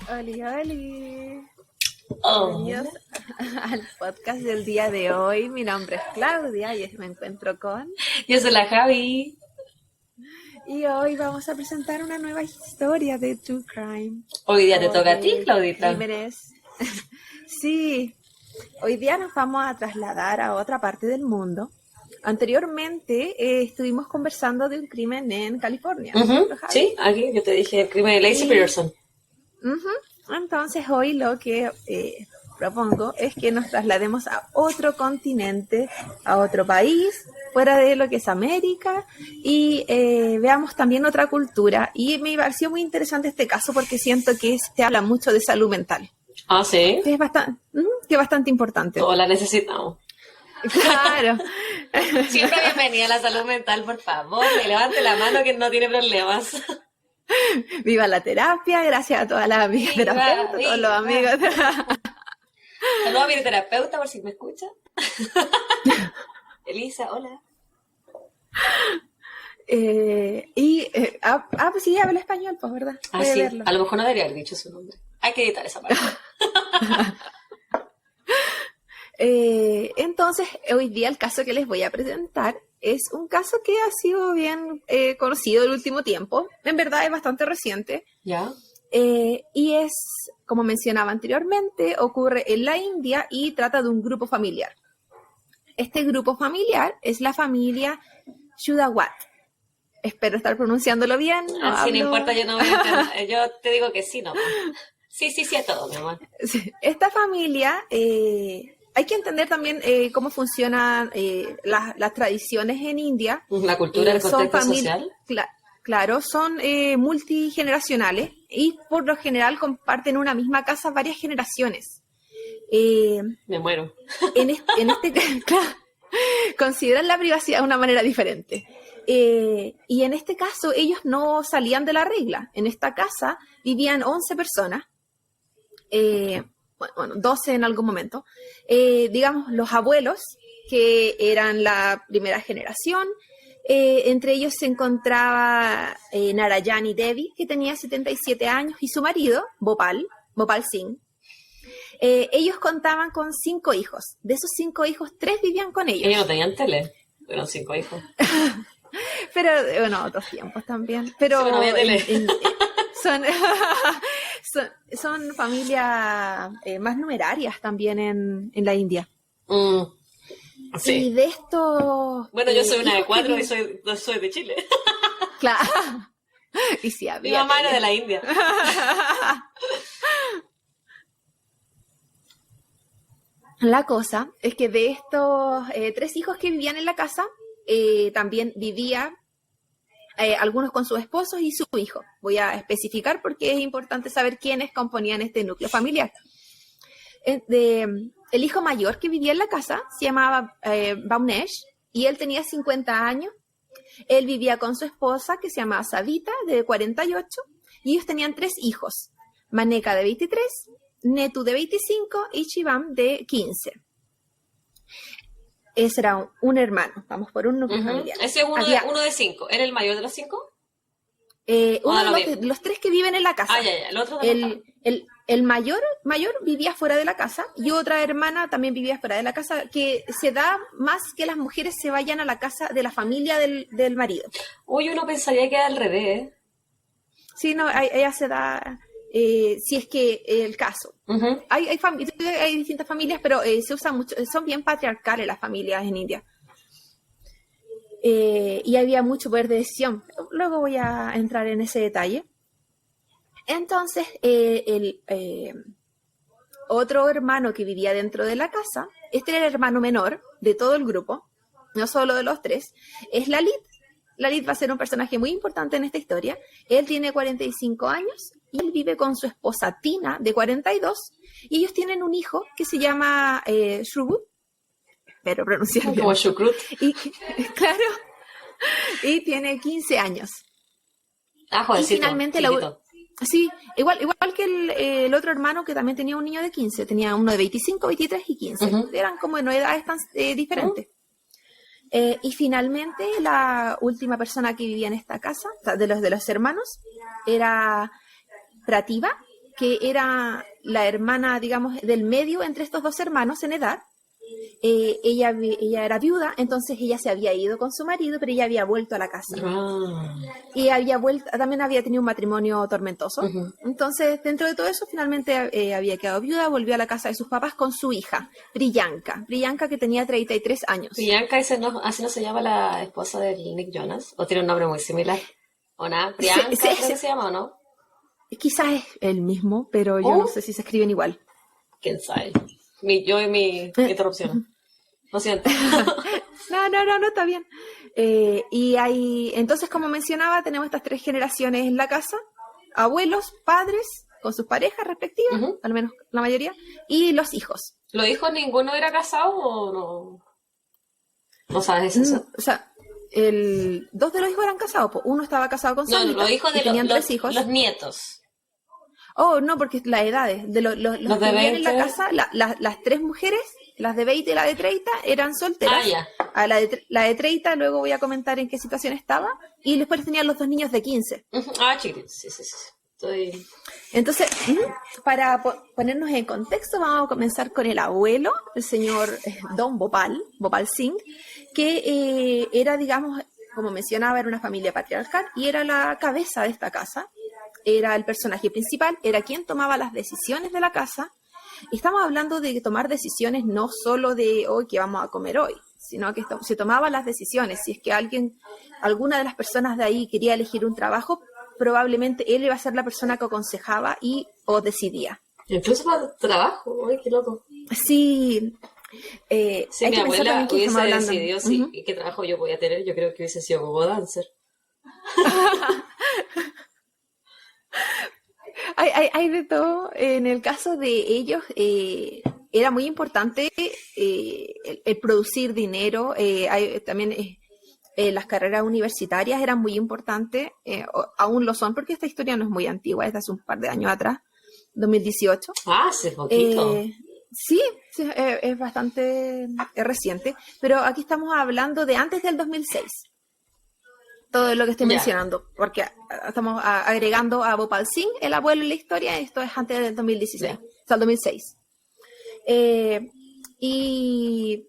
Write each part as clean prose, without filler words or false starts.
Oli, oli. Oh, Bienvenidos al podcast del día de hoy. Mi nombre es Claudia y me encuentro con... yo soy la Javi. Y hoy vamos a presentar una nueva historia de True Crime. Hoy día te O toca a ti, de Claudita. crímenes. Sí, hoy día nos vamos a trasladar a otra parte del mundo. Anteriormente estuvimos conversando de un crimen en California. ¿Cierto, Javi? Sí, aquí yo te dije el crimen de Lacey Peterson. Entonces hoy lo que propongo es que nos traslademos a otro continente, a otro país, fuera de lo que es América, y veamos también otra cultura. Y me pareció muy interesante este caso porque siento que se habla mucho de salud mental, Ah, sí. que es bastante importante. Todos la necesitamos. Claro. Siempre bienvenida a la salud mental, por favor. Que levante la mano quien no tiene problemas. Viva la terapia, gracias a todas las amigas Viva, terapeutas, todos los viva. amigos. Saludos a mi terapeuta por si me escucha. Elisa, hola. Pues sí, habla español, pues, ¿verdad? Ah, Puede sí. verlo. A lo mejor no debería haber dicho su nombre. Hay que editar esa parte. Entonces, hoy día el caso que les voy a presentar es un caso que ha sido bien conocido el último tiempo. En verdad es bastante reciente. ¿Ya? Y es, como mencionaba anteriormente, ocurre en la India y trata de un grupo familiar. Este grupo familiar es la familia Shudawat. Espero estar pronunciándolo bien. Si no importa, yo no voy a entender. Yo te digo que sí, no. Sí a todo, mi amor. Esta familia, hay que entender también cómo funcionan las tradiciones en India. La cultura, el contexto social. Claro, son multigeneracionales y por lo general comparten una misma casa varias generaciones. Me muero. Claro, consideran la privacidad de una manera diferente. Y en este caso ellos no salían de la regla. En esta casa vivían 11 personas. 12 en algún momento, digamos los abuelos, que eran la primera generación, entre ellos se encontraba Narayani Devi, que tenía 77 años, y su marido, Bhopal Singh. Ellos contaban con 5 hijos. De esos 5 hijos, 3 vivían con ellos. Ellos no tenían tele, eran 5 hijos. Pero, bueno, otros tiempos también. Pero Sí, no había tele. son familias más numerarias también en la India. Sí. Y de estos... Bueno, yo soy una de hijos 4 y soy de Chile. Claro. Y sí, había Mi mamá tele. era de la India. La cosa es que de estos 3 hijos que vivían en la casa, también vivía algunos con sus esposos y su hijo. Voy a especificar porque es importante saber quiénes componían este núcleo familiar. El hijo mayor que vivía en la casa se llamaba Baunesh y él tenía 50 años. Él vivía con su esposa, que se llamaba Savita, de 48, y ellos tenían 3 hijos: Maneka, de 23, Netu, de 25, y Shivam, de 15. Ese era un hermano. Vamos por un núcleo familiar. Ese es uno de 5. ¿Era el mayor de los 5? Uno de los 3 que viven en la casa. Ya. El otro de el mayor vivía fuera de la casa y otra hermana también vivía fuera de la casa, que se da más que las mujeres se vayan a la casa de la familia del marido. Uy, uno pensaría que era al revés. Sí, no, ella se da, si es que el caso. Hay distintas familias, pero se usan mucho, son bien patriarcales las familias en India. Y había mucho poder de decisión. Luego voy a entrar en ese detalle. Entonces, el otro hermano que vivía dentro de la casa, este era el hermano menor de todo el grupo, no solo de los 3, es Lalit. Lalit va a ser un personaje muy importante en esta historia. Él tiene 45 años y él vive con su esposa Tina, de 42, y ellos tienen un hijo que se llama Shrubut. Espero pronunciar bien. Como Shukrut. Claro, y tiene 15 años. Jodercito, y finalmente sí, igual que el otro hermano, que también tenía un niño de 15, tenía uno de 25, 23 y 15. Eran como en edades tan diferentes. Y finalmente la última persona que vivía en esta casa, o sea, de los hermanos, era Prativa, que era la hermana, digamos, del medio entre estos dos hermanos en edad. Ella era viuda, entonces ella se había ido con su marido, pero ella había vuelto a la casa. Y también había tenido un matrimonio tormentoso. Entonces, dentro de todo eso, finalmente había quedado viuda, volvió a la casa de sus papás con su hija, Priyanka, que tenía 33 años. Priyanka, así no se llama la esposa de Nick Jonas, o tiene un nombre muy similar. ¿O nada? Priyanka, creo que se llama, ¿o no? Quizás es el mismo, pero yo no sé si se escriben igual. ¿Quién sabe? Mi interrupción. Lo siento. No, está bien. Entonces, como mencionaba, tenemos estas 3 generaciones en la casa: abuelos, padres, con sus parejas respectivas, al menos la mayoría, y los hijos. ¿Los hijos ninguno era casado o no? ¿No sabes eso? O sea, 2 de los hijos eran casados, pues uno estaba casado con Sandita, los hijos tenían 3 hijos. Los nietos. Oh, no, porque las edades de los que vivían en la casa, las 3 mujeres, las de 20 y la de 30, eran solteras. Ya. A la de 30, luego voy a comentar en qué situación estaba, y después tenían los 2 niños de 15. Chiquitos, sí. Entonces, para ponernos en contexto, vamos a comenzar con el abuelo, el señor Don Bhopal Singh, que era, digamos, como mencionaba, era una familia patriarcal y era la cabeza de esta casa. Era el personaje principal, era quien tomaba las decisiones de la casa. Y estamos hablando de tomar decisiones no solo de hoy qué vamos a comer hoy, sino que se tomaban las decisiones. Si es que alguna de las personas de ahí quería elegir un trabajo, probablemente él iba a ser la persona que aconsejaba o decidía. Incluso para el trabajo, ¡ay, qué loco! Sí. Si mi abuela hubiese decidido qué trabajo yo voy a tener, yo creo que hubiese sido gogo dancer. Hay de todo. En el caso de ellos, era muy importante el producir dinero. También las carreras universitarias eran muy importantes, aún lo son, porque esta historia no es muy antigua, es de hace un par de años atrás, 2018. Hace poquito. Sí, es bastante reciente, pero aquí estamos hablando de antes del 2006. Todo lo que estoy mencionando, porque estamos agregando a Bhopal Singh, el abuelo en la historia, esto es antes del 2016, o sea, el 2006. Y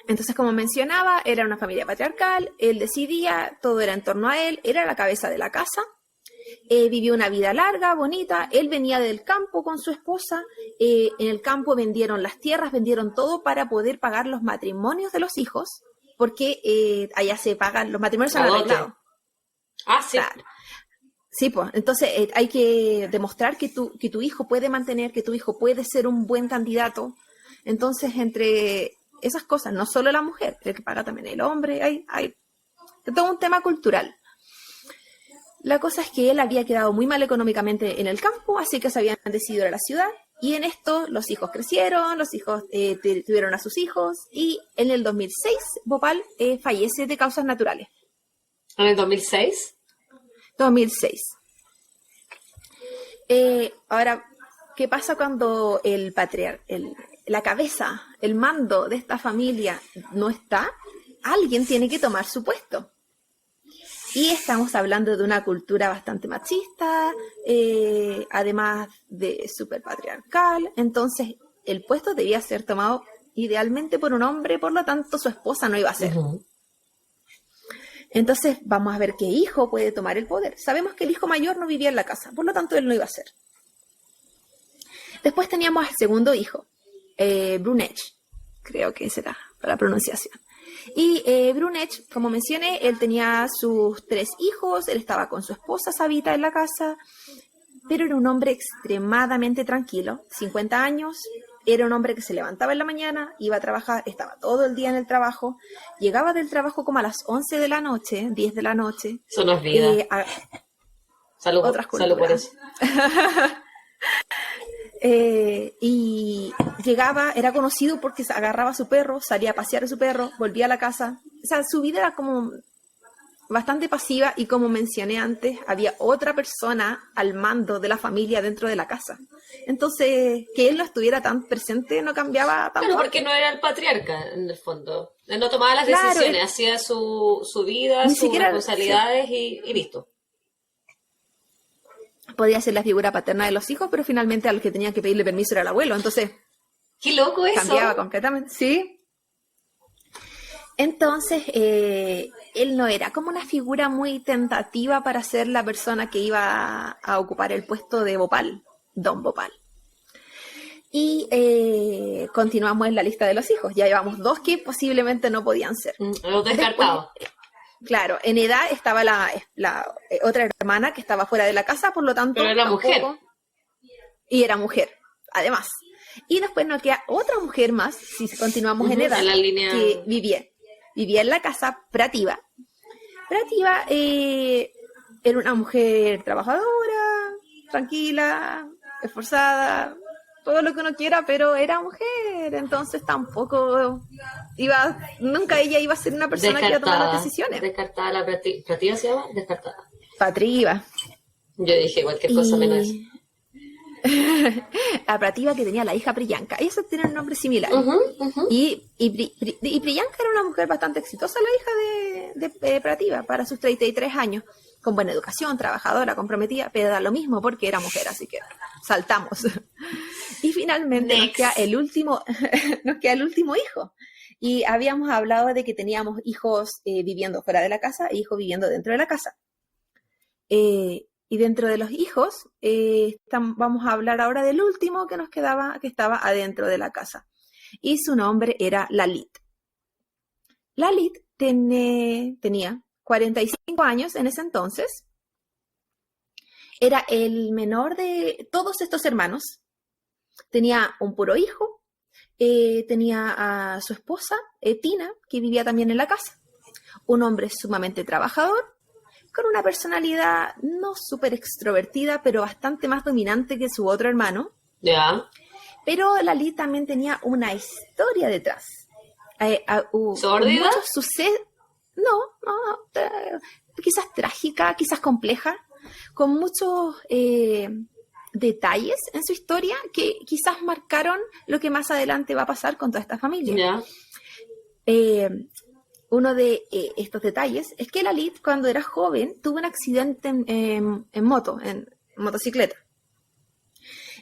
entonces, como mencionaba, era una familia patriarcal, él decidía, todo era en torno a él, era la cabeza de la casa, vivió una vida larga, bonita, él venía del campo con su esposa, en el campo vendieron las tierras, vendieron todo para poder pagar los matrimonios de los hijos, porque allá se pagan, los matrimonios son arreglados. Sí. Claro. Sí, pues, entonces hay que demostrar que tu hijo puede mantener, que tu hijo puede ser un buen candidato. Entonces, entre esas cosas, no solo la mujer, el que paga también el hombre, hay todo un tema cultural. La cosa es que él había quedado muy mal económicamente en el campo, así que se habían decidido ir a la ciudad. Y en esto los hijos crecieron, los hijos tuvieron a sus hijos, y en el 2006 Bhopal fallece de causas naturales. ¿En el 2006? 2006. Ahora, ¿qué pasa cuando la cabeza, el mando de esta familia no está? Alguien tiene que tomar su puesto. Y estamos hablando de una cultura bastante machista, además de súper patriarcal. Entonces, el puesto debía ser tomado idealmente por un hombre, por lo tanto, su esposa no iba a ser. Entonces, vamos a ver qué hijo puede tomar el poder. Sabemos que el hijo mayor no vivía en la casa, por lo tanto, él no iba a ser. Después teníamos al segundo hijo, Brunech, creo que será la pronunciación. Y Brunech, como mencioné, él tenía sus 3 hijos, él estaba con su esposa Savita en la casa, pero era un hombre extremadamente tranquilo, 50 años, era un hombre que se levantaba en la mañana, iba a trabajar, estaba todo el día en el trabajo, llegaba del trabajo como a las 11 de la noche, 10 de la noche. Eso no es vida. Salud, otras salud por eso. Y llegaba, era conocido porque agarraba a su perro, salía a pasear a su perro, volvía a la casa. O sea, su vida era como bastante pasiva y, como mencioné antes, había otra persona al mando de la familia dentro de la casa. Entonces, que él no estuviera tan presente no cambiaba tanto. Claro, porque no era el patriarca, en el fondo. Él no tomaba las decisiones, hacía su vida, sus responsabilidades y listo. podía ser la figura paterna de los hijos, pero finalmente al que tenía que pedirle permiso era el abuelo, entonces Qué loco eso. cambiaba completamente, ¿sí? Entonces, él no era como una figura muy tentativa para ser la persona que iba a ocupar el puesto de Bhopal, Don Bhopal. Y continuamos en la lista de los hijos. Ya llevamos 2 que posiblemente no podían ser. Los descartados. Claro, en edad estaba la otra hermana que estaba fuera de la casa, por lo tanto... Pero era mujer. Y era mujer, además. Y después nos queda otra mujer más, si continuamos en edad, en la línea... que vivía en la casa, Prativa. Prativa era una mujer trabajadora, tranquila, esforzada, todo lo que uno quiera, pero era mujer, entonces tampoco nunca ella iba a ser una persona que iba a tomar las decisiones. Descartada, la Prativa se llama, descartada. Patriva. Yo dije cualquier cosa menos eso. La Prativa, que tenía la hija Priyanka. Ellos tienen un nombre similar. Y Priyanka era una mujer bastante exitosa, la hija de Prativa, para sus 33 años, con buena educación, trabajadora, comprometida, pero da lo mismo porque era mujer, así que saltamos. Y finalmente nos queda el último hijo. Y habíamos hablado de que teníamos hijos viviendo fuera de la casa e hijos viviendo dentro de la casa. Y dentro de los hijos, vamos a hablar ahora del último que nos quedaba, que estaba adentro de la casa. Y su nombre era Lalit. Lalit tenía 45 años en ese entonces. Era el menor de todos estos hermanos. Tenía un puro hijo. Tenía a su esposa, Tina, que vivía también en la casa. Un hombre sumamente trabajador, con una personalidad no súper extrovertida, pero bastante más dominante que su otro hermano. Ya. Pero Lalit también tenía una historia detrás. ¿Sórdida? Muchos sucesos. No, quizás trágica, quizás compleja, con muchos detalles en su historia que quizás marcaron lo que más adelante va a pasar con toda esta familia. Ya. Uno de estos detalles es que Lalit, cuando era joven, tuvo un accidente en motocicleta.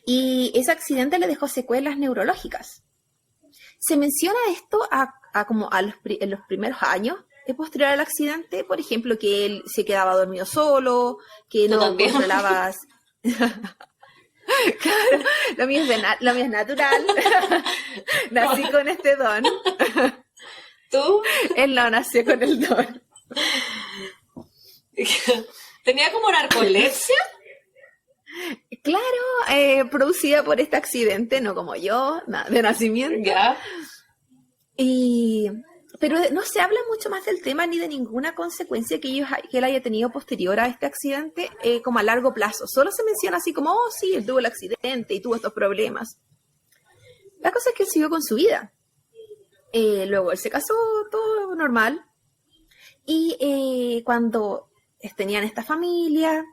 Y ese accidente le dejó secuelas neurológicas. Se menciona esto en los primeros años posterior al accidente, por ejemplo, que él se quedaba dormido solo, que no controlaba... Claro, lo mío es natural. Nací con este don. ¿Tú? Él no nació con el don. ¿Tenía como narcolepsia? Claro, producida por este accidente, no como yo, de nacimiento. Ya. Pero no se habla mucho más del tema ni de ninguna consecuencia que él haya tenido posterior a este accidente como a largo plazo. Solo se menciona así como, oh sí, él tuvo el accidente y tuvo estos problemas. La cosa es que él siguió con su vida. Luego él se casó, todo normal. Y cuando tenían esta familia,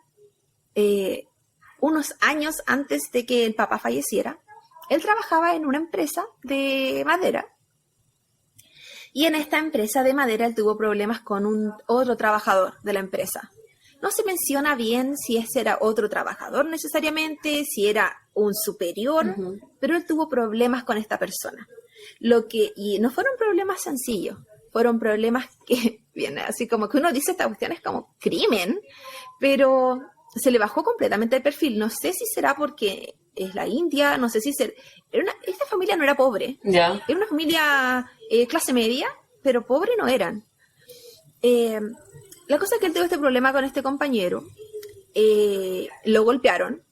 unos años antes de que el papá falleciera, él trabajaba en una empresa de madera. Y en esta empresa de madera él tuvo problemas con otro trabajador de la empresa. No se menciona bien si ese era otro trabajador necesariamente, si era un superior, pero él tuvo problemas con esta persona. Y no fueron problemas sencillos, fueron problemas que, viene así como que uno dice esta cuestión es como crimen, pero se le bajó completamente el perfil. No sé si será porque es la India, no sé si esta familia no era pobre, Ya. era una familia clase media, pero pobre no eran. La cosa es que él tuvo este problema con este compañero, lo golpearon,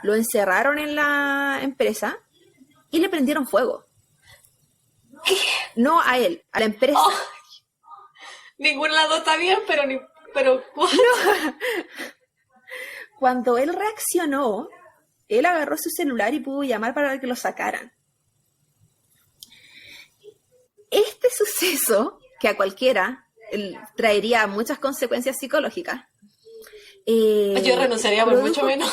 lo encerraron en la empresa y le prendieron fuego. No a él, a la empresa. Oh, ninguna de las dos está bien, pero ¿cuál? No. Cuando él reaccionó, él agarró su celular y pudo llamar para que lo sacaran. Este suceso, que a cualquiera traería muchas consecuencias psicológicas. Yo renunciaría por mucho menos.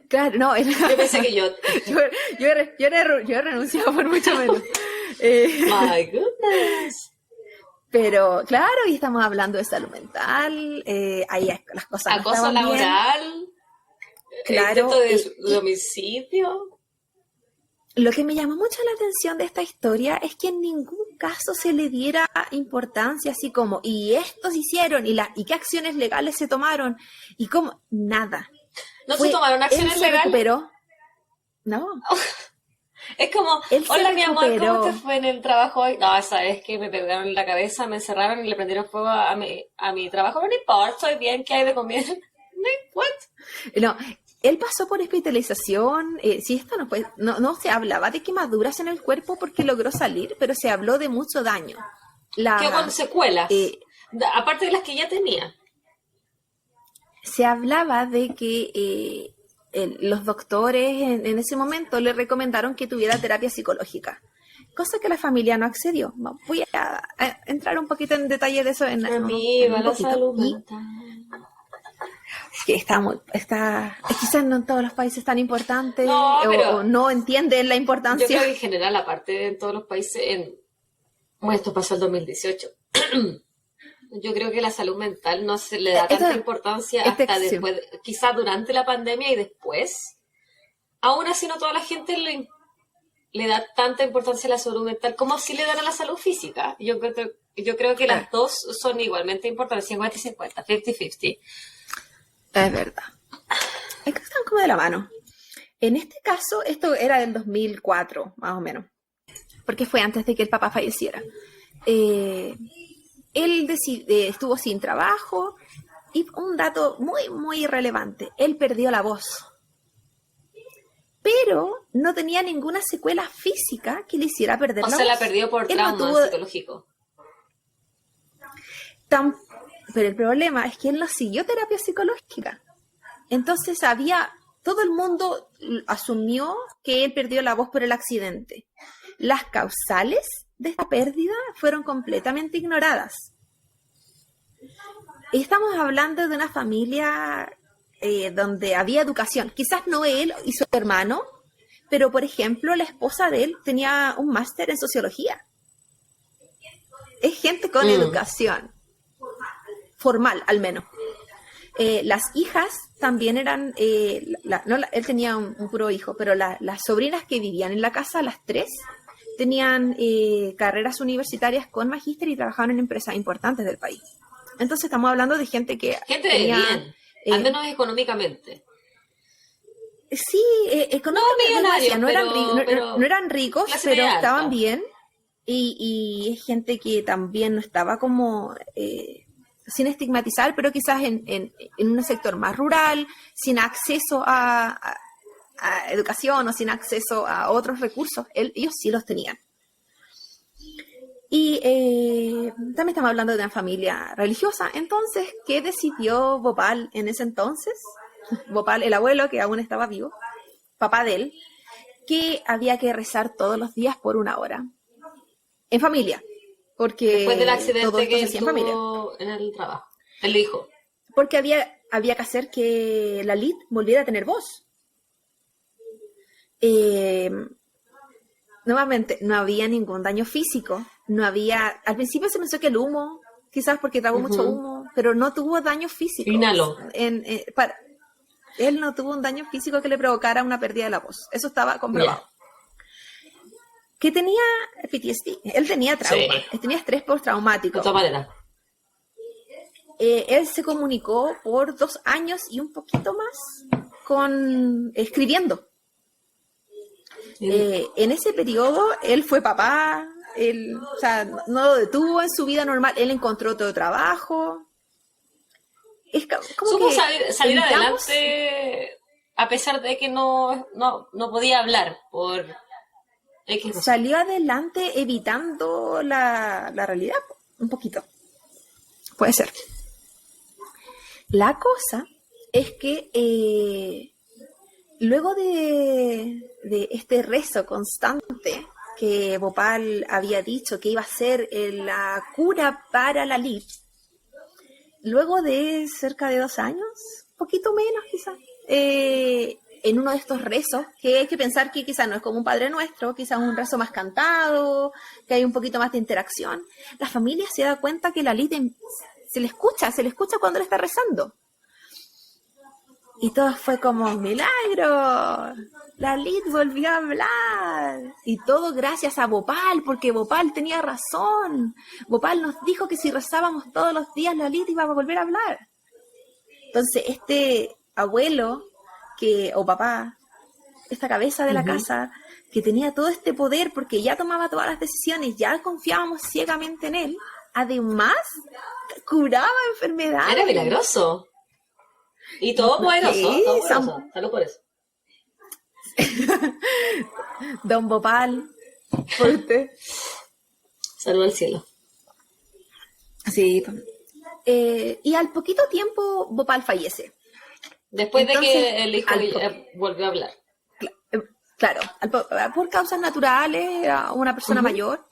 Claro, no. Yo pensé que yo he renunciado por mucho menos. My goodness. Pero claro, y estamos hablando de salud mental, ahí las cosas no Acoso estaban bien. laboral, Claro, intento de homicidio. lo que me llamó mucho la atención de esta historia es que en ningún caso se le diera importancia, así como, y estos hicieron, y qué acciones legales se tomaron, y cómo, nada. ¿No se tomaron Él acciones se legales? recuperó, ¿no? Es como, Él se hola mi amor, ¿cómo te recuperó. fue en el trabajo hoy? No, esa vez que me pegaron en la cabeza, me encerraron y le prendieron fuego a mi trabajo. No importa, estoy bien, ¿qué hay de comer? What? No, él pasó por hospitalización. Sí, esto no se hablaba de quemaduras en el cuerpo porque logró salir, pero se habló de mucho daño. Quedó con La, secuelas, eh, aparte de las que ya tenía. Se hablaba de que los doctores en ese momento le recomendaron que tuviera terapia psicológica, cosa que la familia no accedió. Voy a entrar un poquito en detalle de eso en Amiga, un la poquito. salud Y mental. que quizás no en todos los países tan importante No, o pero no entienden la yo importancia. creo que en general, aparte de en todos los países, bueno, esto pasó el 2018. Yo creo que la salud mental no se le da tanta importancia hasta Sí. después, quizás durante la pandemia y después. Aún así, no toda la gente le da tanta importancia a la salud mental como si le dan a la salud física. Yo creo que Claro, las dos son igualmente importantes, 50 y 50, 50-50. es verdad. Es que están como de la mano. En este caso, esto era del 2004, más o menos, porque fue antes de que el papá falleciera. Él estuvo sin trabajo y un dato muy, muy relevante, él perdió la voz, pero no tenía ninguna secuela física que le hiciera perder O la sea, la voz. perdió por Él no trauma tuvo psicológico. tan... Pero el problema es que él no siguió terapia psicológica. Entonces todo el mundo asumió que él perdió la voz por el accidente. Las causales de esta pérdida fueron completamente ignoradas. Estamos hablando de una familia donde había educación. Quizás no él y su hermano, pero por ejemplo la esposa de él tenía un máster en sociología. Es gente con educación, formal al menos. Las hijas también eran, él tenía un puro hijo, pero las sobrinas que vivían en la casa, las tres, tenían carreras universitarias con magíster y trabajaban en empresas importantes del país. Entonces estamos hablando de gente que Gente de tenía... bien, al menos económicamente. Sí, No económicamente millonarios, no eran, no pero eran ricos, clase pero media estaban alta. bien. Y es gente que también no estaba como... sin estigmatizar, pero quizás en un sector más rural, sin acceso a educación o sin acceso a otros recursos, ellos sí los tenían. Y también estamos hablando de una familia religiosa. Entonces, ¿qué decidió Bhopal en ese entonces? Bhopal, el abuelo, que aún estaba vivo, papá de él, que había que rezar todos los días por 1 hora. En familia, Después del porque todo accidente esto que se él hacía en familia. tuvo en el trabajo. Él dijo. Porque había que hacer que la Lid volviera a tener voz. Nuevamente, no había ningún daño físico. Al principio se pensó que el humo, quizás porque tragó mucho humo, pero no tuvo daño físico. Inhaló. Él no tuvo un daño físico que le provocara una pérdida de la voz. Eso estaba comprobado. Yeah. Que tenía PTSD. Él tenía trauma. Sí. Él tenía estrés postraumático. De todas maneras. Él se comunicó por 2 años y un poquito más escribiendo. En ese periodo, él fue papá, o sea, no lo detuvo en su vida normal, él encontró otro trabajo. Es como Supo que salir adelante a pesar de que no podía hablar por X razón. Salió adelante evitando la realidad, un poquito. Puede ser. La cosa es que luego de este rezo constante que Bhopal había dicho que iba a ser la cura para la Lid, luego de cerca de 2 años, poquito menos quizás, en uno de estos rezos, que hay que pensar que quizás no es como un Padre Nuestro, quizás un rezo más cantado, que hay un poquito más de interacción, la familia se da cuenta que Lalit se le escucha cuando le está rezando. Y todo fue como milagro. Lalit volvió a hablar. Y todo gracias a Bhopal, porque Bhopal tenía razón. Bhopal nos dijo que si rezábamos todos los días, Lalit iba a volver a hablar. Entonces, este abuelo o papá, esta cabeza de la casa, que tenía todo este poder porque ya tomaba todas las decisiones, ya confiábamos ciegamente en él, además curaba enfermedades. Era milagroso. Y todo poderoso. Salud por eso. Don Bhopal, fuerte. Salud al cielo. Sí. Y al poquito tiempo Bhopal fallece. Después de que el hijo volvió a hablar. Claro, por causas naturales, era una persona mayor.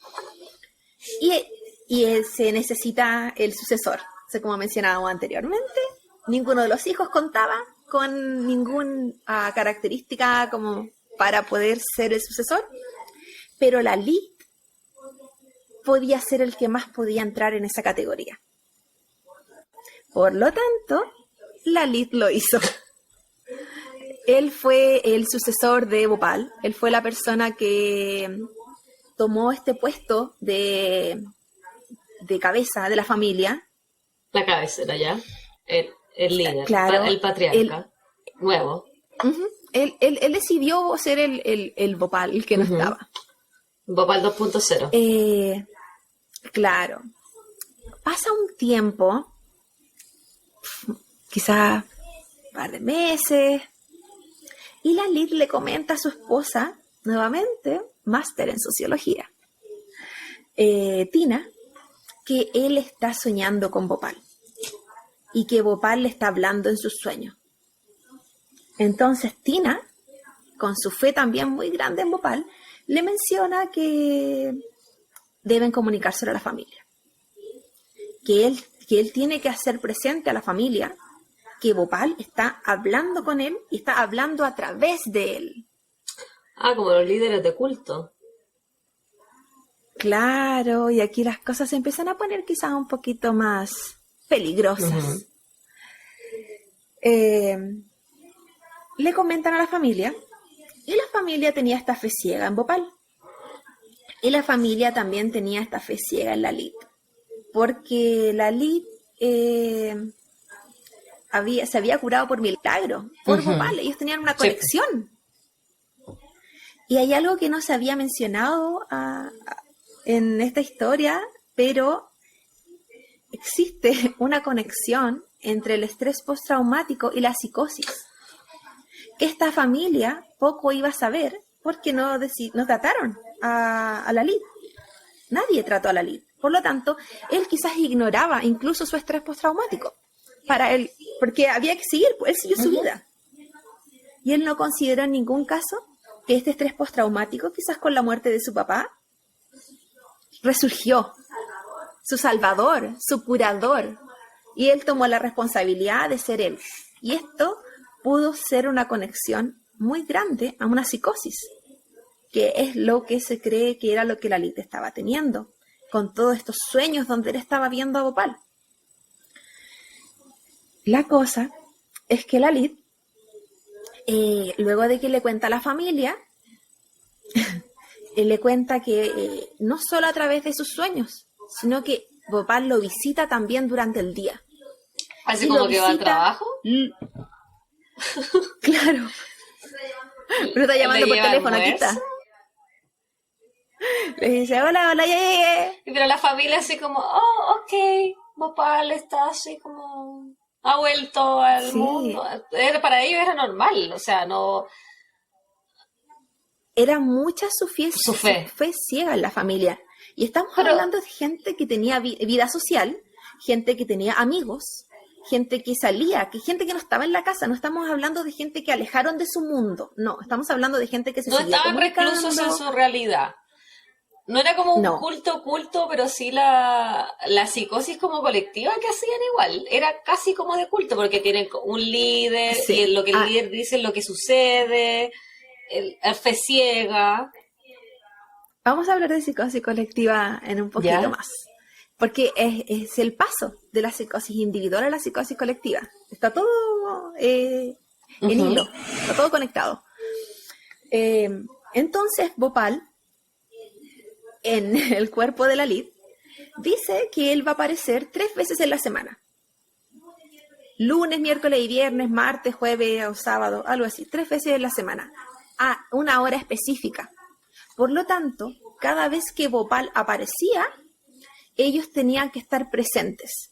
Y se necesita el sucesor. O sea, como mencionábamos anteriormente, ninguno de los hijos contaba con ninguna característica como para poder ser el sucesor, pero Lalit podía ser el que más podía entrar en esa categoría. Por lo tanto, Lalit lo hizo. Él fue el sucesor de Bhopal, él fue la persona que tomó este puesto de cabeza de la familia. La cabecera ya, el líder, claro, el patriarca nuevo. Él decidió ser el Bhopal, el que no estaba. Bhopal 2.0. Claro. Pasa un tiempo, quizás un par de meses, y Lalit le comenta a su esposa, nuevamente, máster en sociología, Tina, que él está soñando con Bhopal y que Bhopal le está hablando en sus sueños. Entonces Tina, con su fe también muy grande en Bhopal, le menciona que deben comunicárselo a la familia, que él tiene que hacer presente a la familia que Bhopal está hablando con él y está hablando a través de él. Como los líderes de culto. Claro, y aquí las cosas se empiezan a poner quizás un poquito más peligrosas. Le comentan a la familia, y la familia tenía esta fe ciega en Bhopal. Y la familia también tenía esta fe ciega en Lalit, porque Lalit se había curado por milagro, por Bhopal. Ellos tenían una conexión. Sí. Y hay algo que no se había mencionado en esta historia, pero existe una conexión entre el estrés postraumático y la psicosis, que esta familia poco iba a saber porque no trataron a Lalit. Nadie trató a Lalit. Por lo tanto, él quizás ignoraba incluso su estrés postraumático para él, porque había que seguir, él siguió su vida. Y él no consideró en ningún caso que este estrés postraumático, quizás con la muerte de su papá, resurgió, su salvador, su curador, y él tomó la responsabilidad de ser él. Y esto pudo ser una conexión muy grande a una psicosis, que es lo que se cree que era lo que Lalit estaba teniendo, con todos estos sueños donde él estaba viendo a Bhopal. La cosa es que Lalit, luego de que le cuenta a la familia, le cuenta que no solo a través de sus sueños, sino que Bhopal lo visita también durante el día. ¿Así como que va al trabajo? Claro. Pero está llamando por teléfono, aquí está. Le dice, hola, ya llegué. Pero la familia así como, ok, Bhopal está así como, ha vuelto al mundo. Para ellos era normal, o sea, no... Era mucha su fe ciega en la familia. Y estamos hablando de gente que tenía vida social, gente que tenía amigos, gente que salía, gente que no estaba en la casa. No estamos hablando de gente que alejaron de su mundo. No, estamos hablando de gente que se seguía estaban comunicando. reclusos en su realidad. no era como un No, culto, pero sí la psicosis como colectiva que hacían igual. Era casi como de culto, porque tienen un líder y sí. en lo que el líder dice es lo que sucede, el fe ciega. Vamos a hablar de psicosis colectiva en un poquito ¿Ya? más, porque es el paso de la psicosis individual a la psicosis colectiva. Está todo en Ujú. hilo, está todo conectado. Eh, entonces, Bhopal, en el cuerpo de la Lid, dice que él va a aparecer 3 veces en la semana. Lunes, miércoles y viernes, martes, jueves o sábado, algo así, 3 veces en la semana, a una hora específica. Por lo tanto, cada vez que Bhopal aparecía, ellos tenían que estar presentes,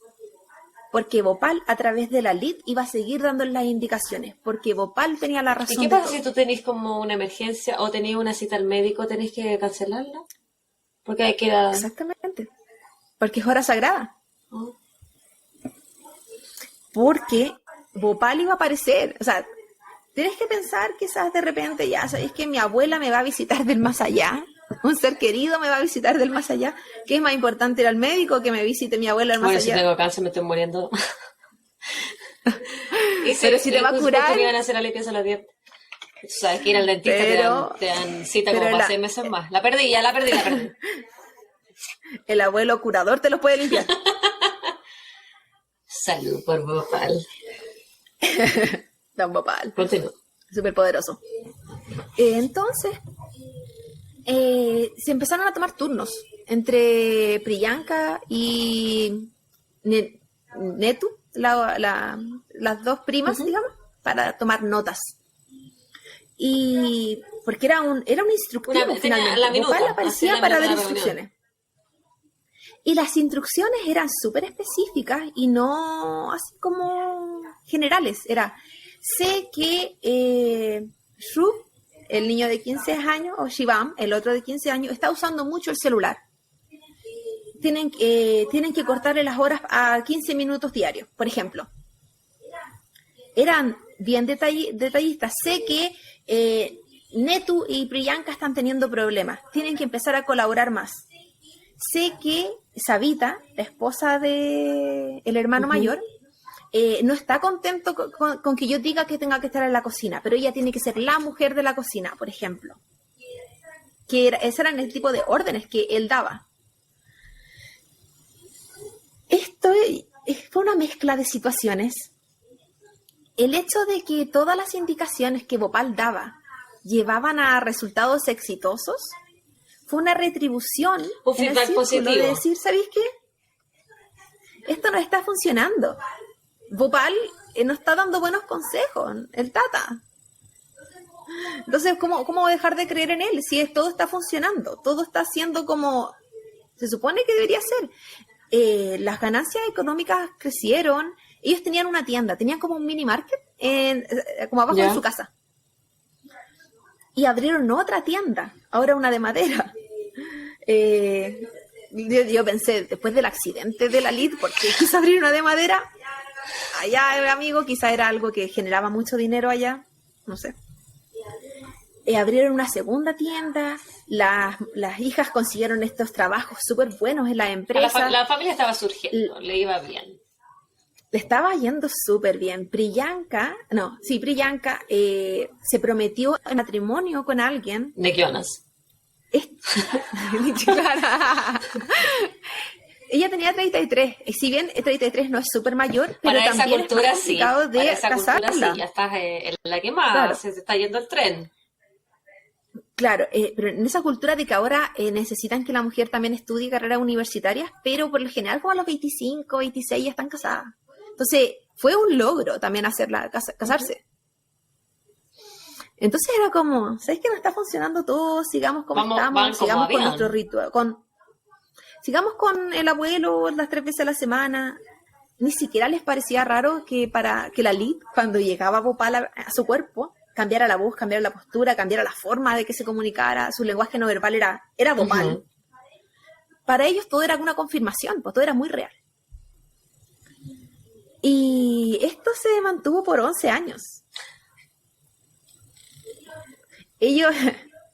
porque Bhopal a través de la Lid iba a seguir dándoles las indicaciones, porque Bhopal tenía la ¿Y qué razón de pasa si todo. tú tenés como una emergencia o tenés una cita al médico, tenés que cancelarla? Porque hay que ir a... Exactamente, porque es hora sagrada, ¿no? porque Bhopal iba a aparecer, o sea, tienes que pensar quizás de repente, ya sabéis que mi abuela me va a visitar del más allá, un ser querido me va a visitar del más allá, ¿qué es más importante ir al médico que me visite mi abuela del más Bueno, si allá? tengo cáncer me estoy muriendo. Y sí, Pero si te va a justo curar, me iban a hacer la limpieza de los dientes. Tú sabes que ir al dentista pero, te dan cita como pero para 6 meses más. La perdí, ya la perdí, la perdí. el abuelo curador te los puede limpiar. Salud por Bhopal. Don Bhopal, Continúo. súper poderoso. Entonces, se empezaron a tomar turnos entre Priyanka y Netu, las dos primas, Ujú. digamos, para tomar notas. Y porque era un instructivo Tenía la finalmente. Bhopal minuta, así aparecía la para minuta dar de la reunión. instrucciones. Y las instrucciones eran súper específicas y no así como generales. Era, sé que Shrup, el niño de 15 años, o Shivam, el otro de 15 años, está usando mucho el celular. Tienen que cortarle las horas a 15 minutos diarios, por ejemplo. Eran bien detallistas. Sé que Netu y Priyanka están teniendo problemas. Tienen que empezar a colaborar más. Sé que Savita, la esposa del hermano Ujú. mayor, no está contento con que yo diga que tenga que estar en la cocina, pero ella tiene que ser la mujer de la cocina, por ejemplo. Ese eran el tipo de órdenes que él daba. Esto fue una mezcla de situaciones. El hecho de que todas las indicaciones que Bhopal daba llevaban a resultados exitosos fue una retribución Un en el feedback círculo de positivo. decir, ¿sabéis qué? Esto no está funcionando. Bhopal no está dando buenos consejos, el Tata. Entonces, ¿cómo dejar de creer en él si todo está funcionando? Todo está haciendo como se supone que debería ser. Las ganancias económicas crecieron. Ellos tenían una tienda, tenían como un mini market como abajo de su ¿Ya? casa. Y abrieron otra tienda, ahora una de madera. Yo pensé, después del accidente de la Lid, ¿por qué quiso abrir una de madera? Allá, amigo, quizá era algo que generaba mucho dinero allá, no sé. Abrieron una segunda tienda, las hijas consiguieron estos trabajos súper buenos en la empresa, La familia estaba surgiendo, le iba bien. le estaba yendo súper bien. Priyanka se prometió en matrimonio con alguien. De Jonas. Ella tenía 33, y si bien 33 no es súper mayor, pero Para esa también es más cultura sí, complicado para de esa cultura sí, casarla. ya estás en la quemada, Claro, se te está yendo el tren. claro, pero en esa cultura de que ahora necesitan que la mujer también estudie carreras universitarias, pero por lo general como a los 25, 26 ya están casadas. Entonces fue un logro también casarse. Entonces era como, ¿sabes que no está funcionando todo? Sigamos como Van estamos, como sigamos con nuestro habían. ritual, sigamos con el abuelo las 3 veces a la semana. Ni siquiera les parecía raro que para que la Lid, cuando llegaba Bhopal a su cuerpo, cambiara la voz, cambiara la postura, cambiara la forma de que se comunicara, su lenguaje no verbal era Bhopal. Ujú. Para ellos todo era una confirmación, pues todo era muy real. Y esto se mantuvo por 11 años. Ellos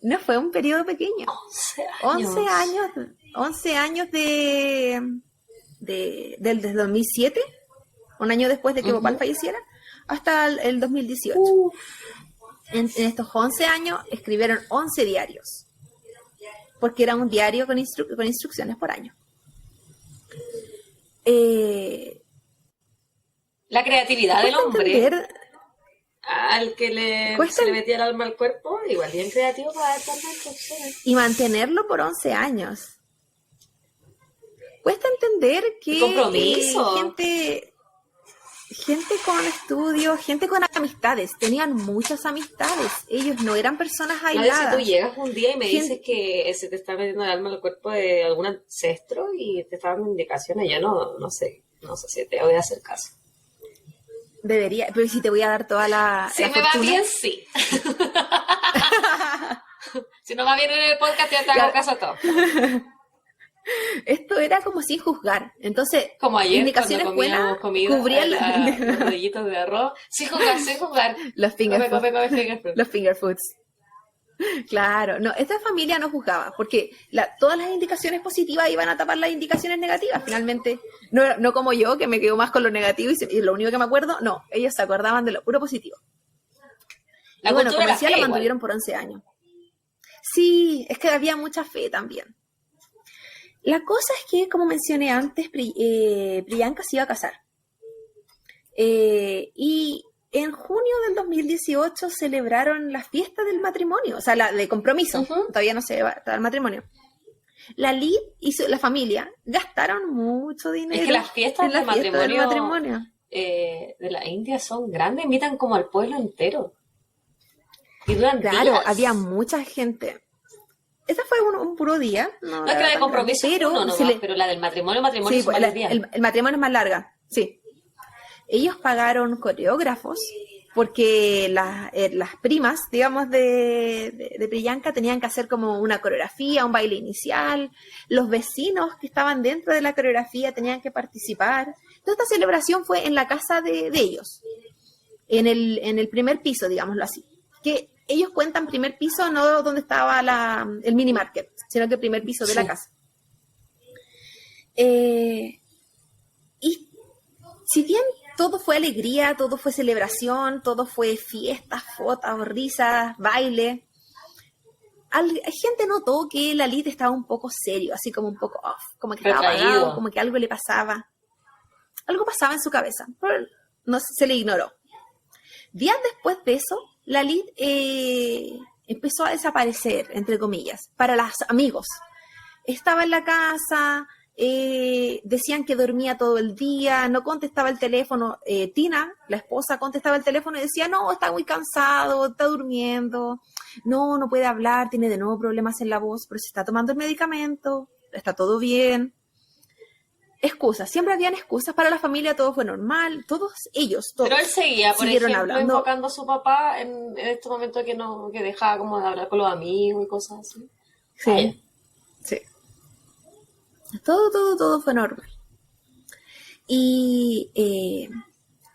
No fue un periodo pequeño. 11 años. 11 años desde 2007, un año después de que Bhopal falleciera, hasta el 2018. En estos 11 años escribieron 11 diarios, porque era un diario con instrucciones por año. La creatividad del hombre, Entender, al que se le metía el alma al cuerpo, igual bien creativo para dar tantas instrucciones. y mantenerlo por 11 años. Cuesta entender que compromiso. gente con estudios, gente con amistades, tenían muchas amistades. Ellos no eran personas aisladas. Si tú llegas un día y me dices que se te está metiendo el alma al cuerpo de algún ancestro y te está dando indicaciones, yo no sé si te voy a hacer caso. Debería, pero si te voy a dar toda la Si la me va fortuna. bien, sí. Si no va bien en el podcast, ya te hago caso a todo. Esto era como sin juzgar. Entonces, Como ayer, indicaciones cuando buenas comida, cubrían los rollitos de arroz. Sin jugar. los finger foods. Come finger food. Los finger foods. Claro, no, esta familia no juzgaba, porque todas las indicaciones positivas iban a tapar las indicaciones negativas, finalmente. No como yo, que me quedo más con lo negativo y lo único que me acuerdo, no, ellos se acordaban de lo puro positivo. Y bueno, como decía, lo mantuvieron por 11 años. Sí, es que había mucha fe también. La cosa es que, como mencioné antes, Priyanka se iba a casar. Y en junio del 2018 celebraron la fiesta del matrimonio, o sea, la de compromiso. Todavía no se va el matrimonio. La Lid y la familia gastaron mucho dinero. Es que las fiestas en la del fiesta del matrimonio de la India son grandes, invitan como al pueblo entero. Y duran Claro, días. había mucha gente. Ese fue un puro día. No es que la de compromiso es uno nomás, pero la del matrimonio sí, son varios días. el matrimonio es más larga, sí. Ellos pagaron coreógrafos porque las primas, digamos, de Priyanka tenían que hacer como una coreografía, un baile inicial. Los vecinos que estaban dentro de la coreografía tenían que participar. Toda esta celebración fue en la casa de ellos, en el primer piso, digámoslo así. Que ellos cuentan primer piso, no donde estaba el mini market, sino que el primer piso de la casa. Y si bien todo fue alegría, todo fue celebración, todo fue fiestas, fotos, risas, baile, gente notó que la Lid estaba un poco serio, así como un poco off, como que estaba apagado, como que algo le pasaba. Algo pasaba en su cabeza, pero no se le ignoró. Días después de eso, la Lid empezó a desaparecer, entre comillas, para los amigos. Estaba en la casa, decían que dormía todo el día, no contestaba el teléfono. Tina, la esposa, contestaba el teléfono y decía, no, está muy cansado, está durmiendo, no puede hablar, tiene de nuevo problemas en la voz, pero se está tomando el medicamento, está todo bien. Excusas, siempre habían excusas para la familia, todo fue normal, todos. Pero él seguía, por ejemplo, hablando. Enfocando a su papá en este momento que dejaba como de hablar con los amigos y cosas así. Sí, sí. Todo fue normal. Y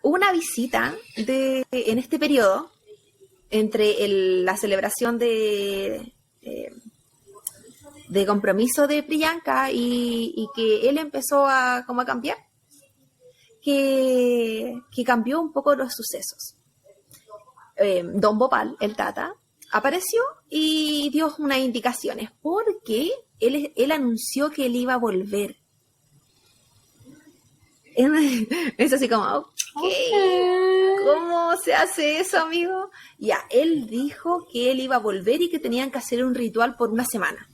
hubo una visita en este periodo entre la celebración de compromiso de Priyanka y que él empezó a cambiar, que cambió un poco los sucesos. Don Bhopal, el tata, apareció y dio unas indicaciones porque él anunció que él iba a volver. Es así como, ¿cómo se hace eso, amigo? Ya, él dijo que él iba a volver y que tenían que hacer un ritual por una semana.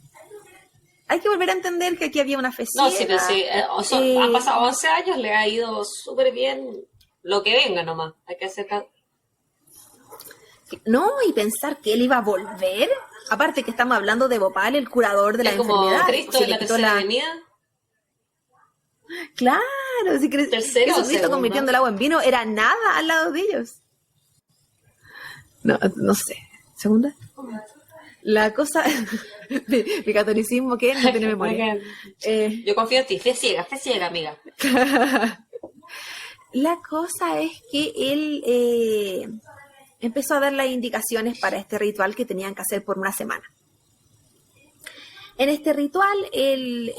Hay que volver a entender que aquí había una fe ciega. No, sí, pero sí. Han pasado 11 años, le ha ido súper bien lo que venga nomás. Hay que hacer... No, y pensar que él iba a volver. Aparte que estamos hablando de Bhopal, el curador de la enfermedad. Como Cristo en la tercera venida. Claro, si Jesucristo convirtiendo el agua en vino era nada al lado de ellos. No sé. ¿Segunda? La cosa, mi catolicismo que no tiene memoria. Yo confío en ti, fe ciega, amiga. La cosa es que él empezó a dar las indicaciones para este ritual que tenían que hacer por una semana. En este ritual, él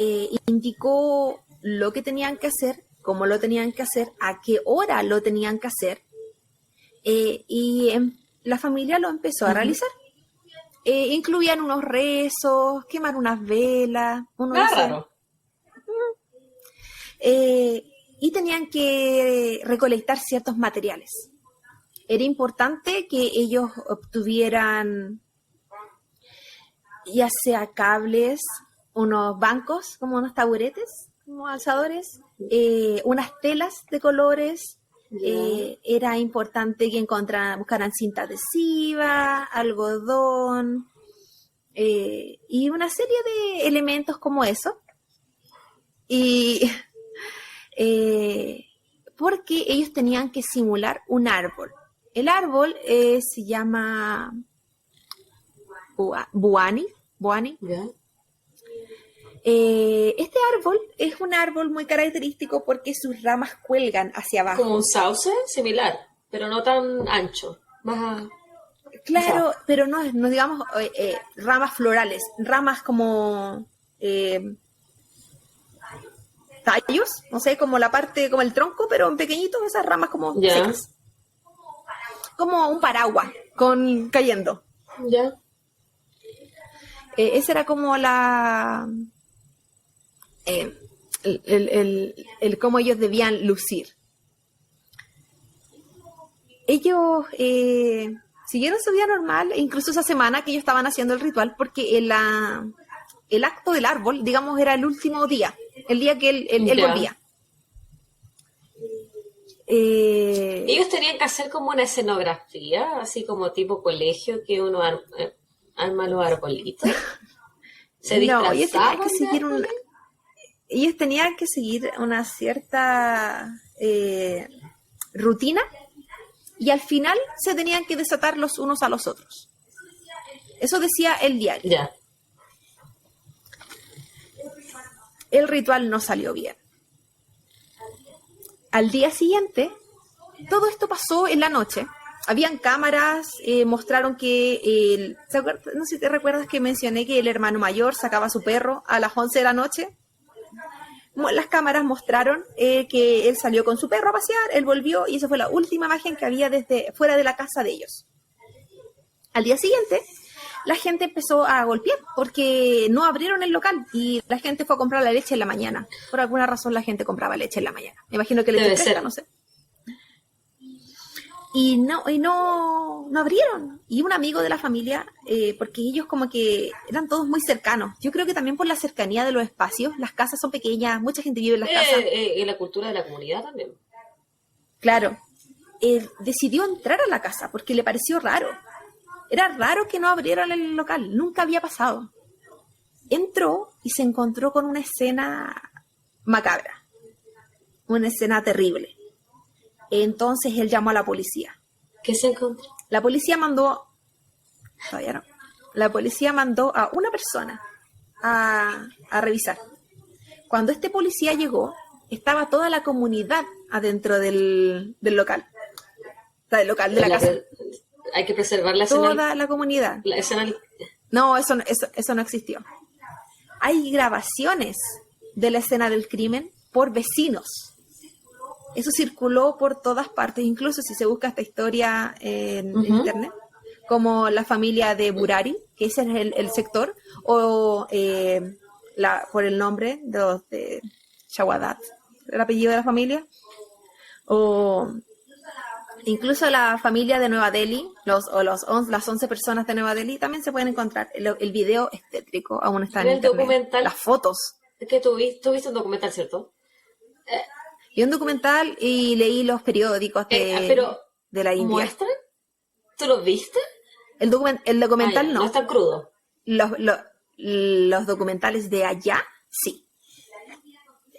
indicó lo que tenían que hacer, cómo lo tenían que hacer, a qué hora lo tenían que hacer, la familia lo empezó a realizar. Incluían unos rezos, quemar unas velas, Raro. Y tenían que recolectar ciertos materiales. Era importante que ellos obtuvieran ya sea cables, unos bancos, como unos taburetes, como alzadores, unas telas de colores. Era importante que buscaran cinta adhesiva, algodón, y una serie de elementos como eso. Y porque ellos tenían que simular un árbol. El árbol se llama Buani. Ya. Este árbol es un árbol muy característico porque sus ramas cuelgan hacia abajo. Como un sauce similar, pero no tan ancho. Más... Claro, pero no digamos ramas florales, ramas como tallos, no sé, como la parte, como el tronco, pero en pequeñito, esas ramas como secas. Como un paraguas cayendo. Ya. Esa era como el cómo ellos debían lucir. Ellos siguieron su vida normal, incluso esa semana que ellos estaban haciendo el ritual, porque el acto del árbol, digamos, era el último día, el día que él volvía. Ellos tenían que hacer como una escenografía, así como tipo colegio, que uno arma los arbolitos. No, ellos tenían que seguir una cierta rutina y al final se tenían que desatar los unos a los otros. Eso decía el diario. Ya. El ritual no salió bien. Al día siguiente, todo esto pasó en la noche. Habían cámaras, mostraron que, no sé si te recuerdas que mencioné que el hermano mayor sacaba a su perro a las 11 de la noche. Las cámaras mostraron que él salió con su perro a pasear, él volvió y esa fue la última imagen que había desde fuera de la casa de ellos. Al día siguiente, la gente empezó a golpear porque no abrieron el local y la gente fue a comprar la leche en la mañana. Por alguna razón la gente compraba leche en la mañana. Me imagino que leche fresca, no sé. Y no abrieron. Y un amigo de la familia, porque ellos como que eran todos muy cercanos. Yo creo que también por la cercanía de los espacios, las casas son pequeñas, mucha gente vive en las casas. Y la cultura de la comunidad también. Claro. Decidió entrar a la casa porque le pareció raro. Era raro que no abrieran el local, nunca había pasado. Entró y se encontró con una escena macabra, una escena terrible. Entonces él llamó a la policía. ¿Qué se encontró? La policía mandó a una persona a revisar. Cuando este policía llegó, estaba toda la comunidad adentro del local. O sea, del local, de la casa. Hay que preservar la escena. Toda la comunidad. La escena. No, eso no existió. Hay grabaciones de la escena del crimen por vecinos. Eso circuló por todas partes, incluso si se busca esta historia en internet, como la familia de Burari, que ese es el sector, o por el nombre de Shawadat, el apellido de la familia, o incluso la familia de Nueva Delhi, las 11 personas de Nueva Delhi también se pueden encontrar. El video es tétrico, aún está en internet. Documental, las fotos. Es que tú viste un documental, ¿cierto? Vi un documental y leí los periódicos de la India. ¿Muestran? ¿Tú los viste? El documental no. No está crudo. Los documentales de allá, sí.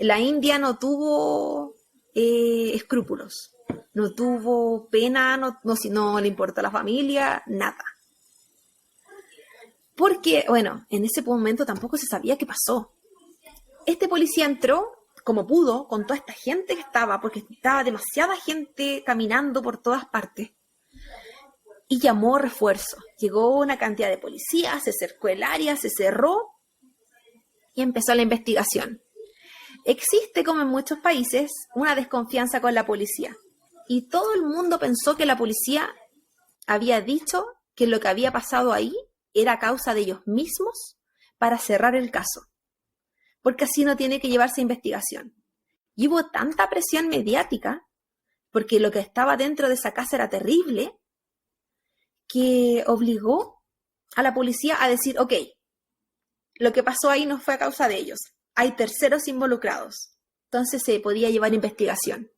La India no tuvo escrúpulos. No tuvo pena, no le importó a la familia, nada. Porque, bueno, en ese momento tampoco se sabía qué pasó. Este policía entró como pudo con toda esta gente que estaba, porque estaba demasiada gente caminando por todas partes, y llamó refuerzo. Llegó una cantidad de policías, se cercó el área, se cerró, y empezó la investigación. Existe, como en muchos países, una desconfianza con la policía. Y todo el mundo pensó que la policía había dicho que lo que había pasado ahí era causa de ellos mismos para cerrar el caso, porque así no tiene que llevarse a investigación. Y hubo tanta presión mediática, porque lo que estaba dentro de esa casa era terrible, que obligó a la policía a decir, ok, lo que pasó ahí no fue a causa de ellos, hay terceros involucrados, entonces se podía llevar investigación.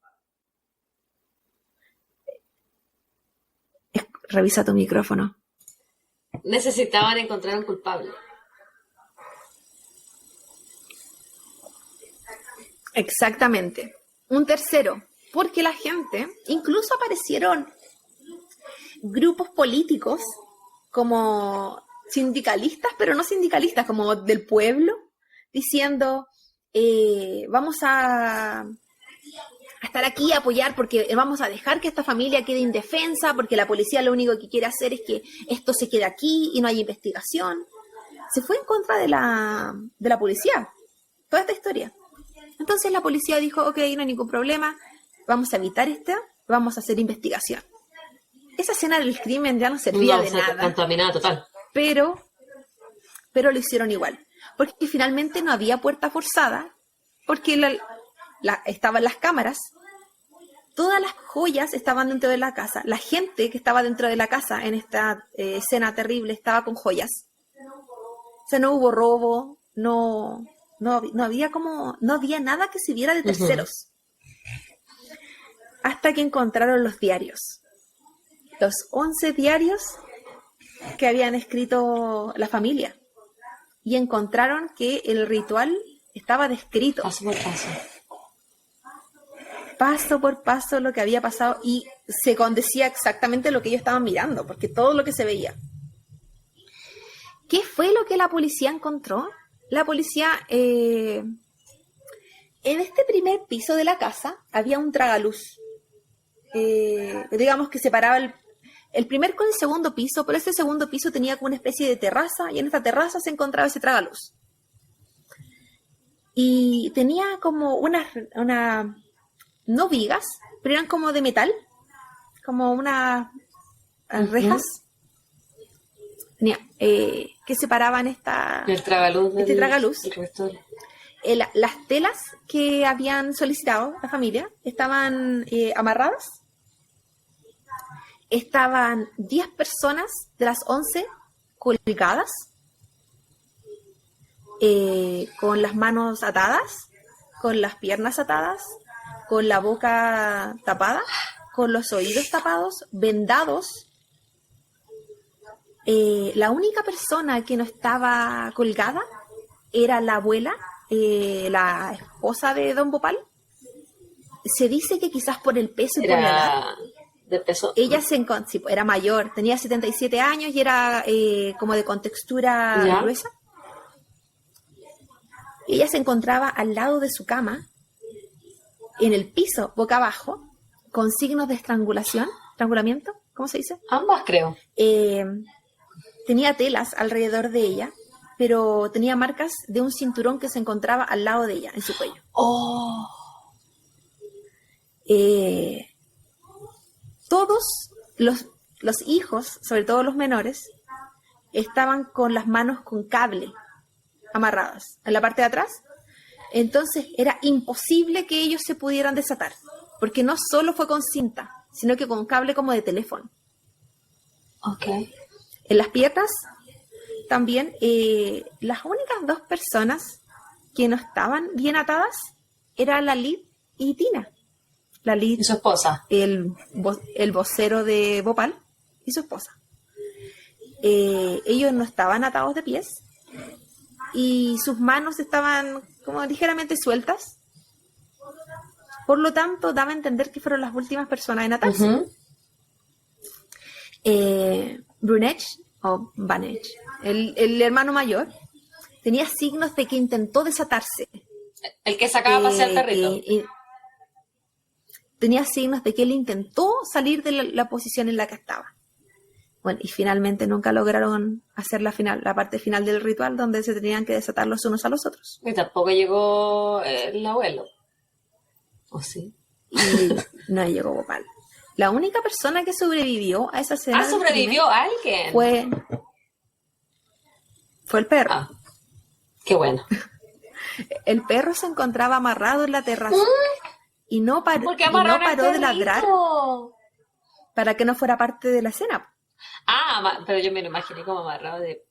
Revisa tu micrófono. Necesitaban encontrar un culpable. Exactamente. Un tercero, porque la gente, incluso aparecieron grupos políticos como sindicalistas, pero no sindicalistas, como del pueblo, diciendo, vamos a estar aquí a apoyar porque vamos a dejar que esta familia quede indefensa, porque la policía lo único que quiere hacer es que esto se quede aquí y no hay investigación. Se fue en contra de la policía, toda esta historia. Entonces la policía dijo, ok, no hay ningún problema, vamos a evitar esto, vamos a hacer investigación. Esa escena del crimen ya no servía de nada. Contaminada total. Pero lo hicieron igual, porque finalmente no había puerta forzada, porque estaban las cámaras, todas las joyas estaban dentro de la casa, la gente que estaba dentro de la casa en esta escena terrible estaba con joyas. O sea, no hubo robo, no había nada que se viera de terceros. Hasta que encontraron los diarios. Los 11 diarios que habían escrito la familia. Y encontraron que el ritual estaba descrito. Paso por paso. Paso por paso lo que había pasado y se condecía exactamente lo que ellos estaban mirando, porque todo lo que se veía. ¿Qué fue lo que la policía encontró? La policía, en este primer piso de la casa había un tragaluz, digamos que separaba el primer con el segundo piso, pero ese segundo piso tenía como una especie de terraza y en esta terraza se encontraba ese tragaluz. Y tenía como no vigas, pero eran como de metal, como unas rejas. Tenía, que separaban este tragaluz. Las telas que habían solicitado la familia estaban amarradas. Estaban 10 personas de las 11 colgadas, con las manos atadas, con las piernas atadas, con la boca tapada, con los oídos tapados, vendados. La única persona que no estaba colgada era la abuela, la esposa de Don Bhopal. Se dice que quizás por el peso y por la edad. De peso. Ella era mayor, tenía 77 años y era como de contextura gruesa. Ella se encontraba al lado de su cama, en el piso, boca abajo, con signos de estrangulamiento, ¿cómo se dice? Ambas, creo. Tenía telas alrededor de ella, pero tenía marcas de un cinturón que se encontraba al lado de ella, en su cuello. ¡Oh! Todos los hijos, sobre todo los menores, estaban con las manos con cable amarradas en la parte de atrás. Entonces era imposible que ellos se pudieran desatar, porque no solo fue con cinta, sino que con cable como de teléfono. Okay. En las piernas también, las únicas 2 personas que no estaban bien atadas eran Lalit y Tina. Lalit, y su esposa. El vocero de Bhopal, y su esposa. Ellos no estaban atados de pies y sus manos estaban como ligeramente sueltas. Por lo tanto, daba a entender que fueron las últimas personas en atarse. Brunech, o Banech, el hermano mayor, tenía signos de que intentó desatarse. El que sacaba a pasear el perrito. Tenía signos de que él intentó salir de la posición en la que estaba. Bueno, y finalmente nunca lograron hacer la parte final del ritual donde se tenían que desatar los unos a los otros. Y tampoco llegó el abuelo. ¿O sí? Y no llegó Gopal. La única persona que sobrevivió a esa cena del ¿sobrevivió crimen alguien? fue el perro. Ah, qué bueno. El perro se encontraba amarrado en la terraza y no, ¿Por qué y no amarraron al paró de ladrar perrito? para que no fuera parte de la cena. Pero yo me lo imaginé como amarrado de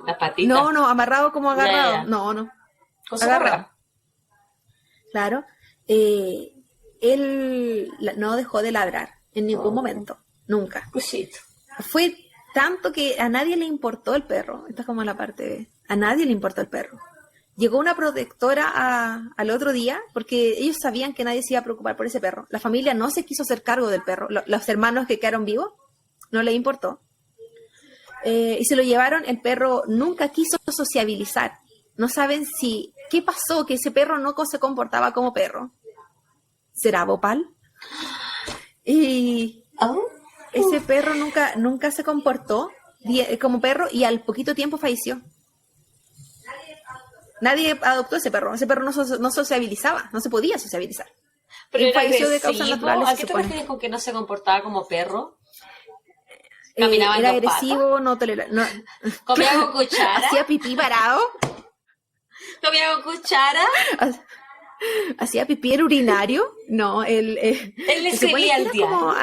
las patitas. No, amarrado como agarrado. Ya. No. Con su Agarrado. correa. Claro. Él no dejó de ladrar en ningún momento. Nunca. Cosito. Fue tanto que a nadie le importó el perro. Esta es como la parte... A nadie le importó el perro. Llegó una protectora al otro día porque ellos sabían que nadie se iba a preocupar por ese perro. La familia no se quiso hacer cargo del perro. Los hermanos que quedaron vivos no les importó. Y se lo llevaron. El perro nunca quiso sociabilizar. No saben qué pasó, que ese perro no se comportaba como perro. ¿Será Bhopal? Y ese perro nunca se comportó como perro y al poquito tiempo falleció. Nadie adoptó ese perro. Ese perro no sociabilizaba, no se podía sociabilizar. Pero era falleció de agresivo. causas naturales. ¿A qué te refieres con que no se comportaba como perro? Caminaba Era en dos agresivo, patas. no toleraba. No. ¿Comía con cuchara? Hacía pipí parado. ¿Comía con cuchara? Hacía pipí, era urinario. No, él Él le escribía al diario.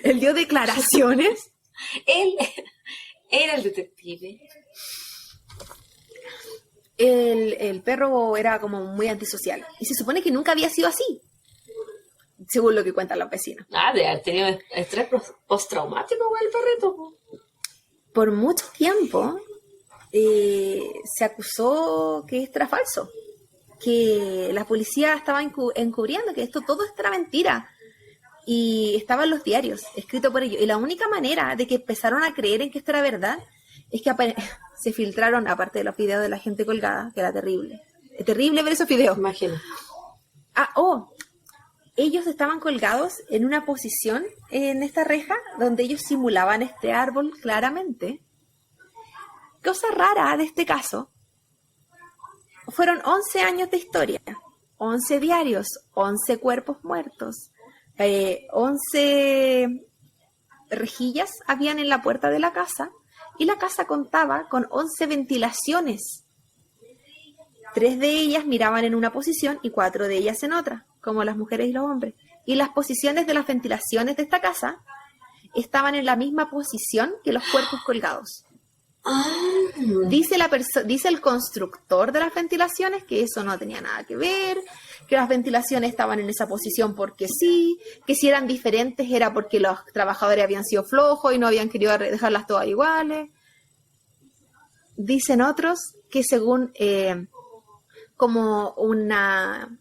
Él dio declaraciones. Él era el detective. El perro era como muy antisocial. Y se supone que nunca había sido así, según lo que cuentan los vecinos. De haber tenido estrés postraumático el perrito. Por mucho tiempo se acusó que esto era falso, que la policía estaba encubriendo, que todo esto era mentira. Y estaban los diarios, escritos por ellos. Y la única manera de que empezaron a creer en que esto era verdad es que se filtraron, aparte de los videos de la gente colgada, que era terrible. Es terrible ver esos videos. Imagino. Ellos estaban colgados en una posición en esta reja donde ellos simulaban este árbol claramente. Cosa rara de este caso, fueron 11 años de historia, 11 diarios, 11 cuerpos muertos, 11 rejillas habían en la puerta de la casa y la casa contaba con 11 ventilaciones. 3 de ellas miraban en una posición y 4 de ellas en otra, como las mujeres y los hombres. Y las posiciones de las ventilaciones de esta casa estaban en la misma posición que los cuerpos colgados. Dice el constructor de las ventilaciones que eso no tenía nada que ver, que las ventilaciones estaban en esa posición porque sí, que si eran diferentes era porque los trabajadores habían sido flojos y no habían querido dejarlas todas iguales. Dicen otros que según como una,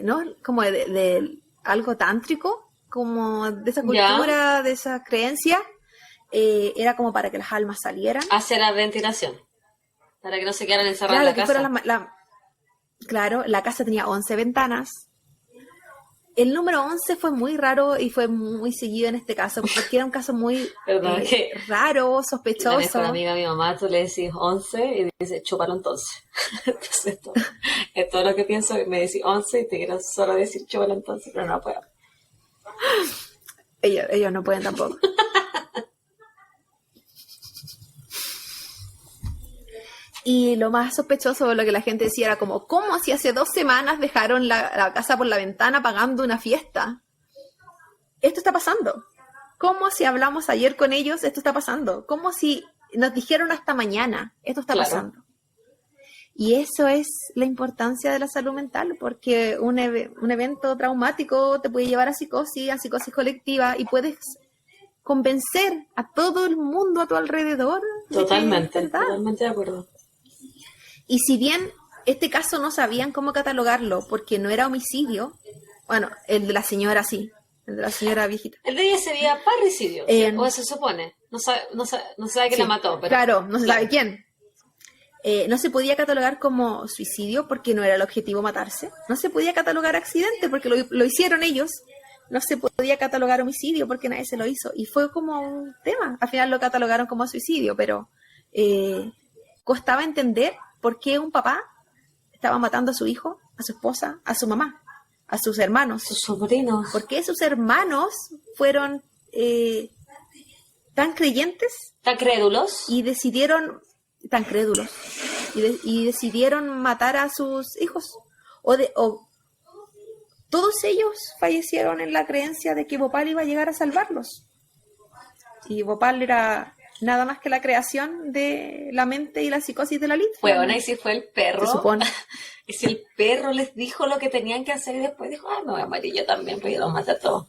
¿no? Como de algo tántrico, como de esa cultura, de esa creencia, era como para que las almas salieran. Hacer la ventilación, para que no se quedaran encerradas en la casa. Claro, la casa tenía 11 ventanas. El número 11 fue muy raro y fue muy seguido en este caso, porque era un caso muy raro, sospechoso. La mejor amiga de mi mamá, tú le decís 11 y dice, chúpalo entonces. Entonces, es todo lo que pienso, me decís 11 y te quiero solo decir chúpalo entonces, pero no puedo. Ellos no pueden tampoco. Y lo más sospechoso, lo que la gente decía era como, ¿cómo si hace 2 semanas dejaron la casa por la ventana pagando una fiesta? Esto está pasando. ¿Cómo si hablamos ayer con ellos? Esto está pasando. ¿Cómo si nos dijeron hasta mañana? Esto está pasando. Y eso es la importancia de la salud mental, porque un evento traumático te puede llevar a psicosis colectiva, y puedes convencer a todo el mundo a tu alrededor. Totalmente de acuerdo. Y si bien este caso no sabían cómo catalogarlo porque no era homicidio, bueno, el de la señora sí, el de la señora viejita. El de ella sería parricidio, o se supone. No sabe quién la mató. Pero... Claro, no se sabe quién. No se podía catalogar como suicidio porque no era el objetivo matarse. No se podía catalogar accidente porque lo hicieron ellos. no se podía catalogar homicidio porque nadie se lo hizo. Y fue como un tema. Al final lo catalogaron como suicidio, pero costaba entender por qué un papá estaba matando a su hijo, a su esposa, a su mamá, a sus hermanos. Sus sobrinos. ¿Por qué sus hermanos fueron tan creyentes? ¿Tan crédulos? Y decidieron, tan crédulos, y decidieron matar a sus hijos. O todos ellos fallecieron en la creencia de que Bhopal iba a llegar a salvarlos. Y Bhopal era nada más que la creación de la mente y la psicosis de la Lilith. Bueno, y si fue el perro. Se supone. Y si el perro les dijo lo que tenían que hacer y después dijo, me voy a morir yo también, pues yo los maté a todos.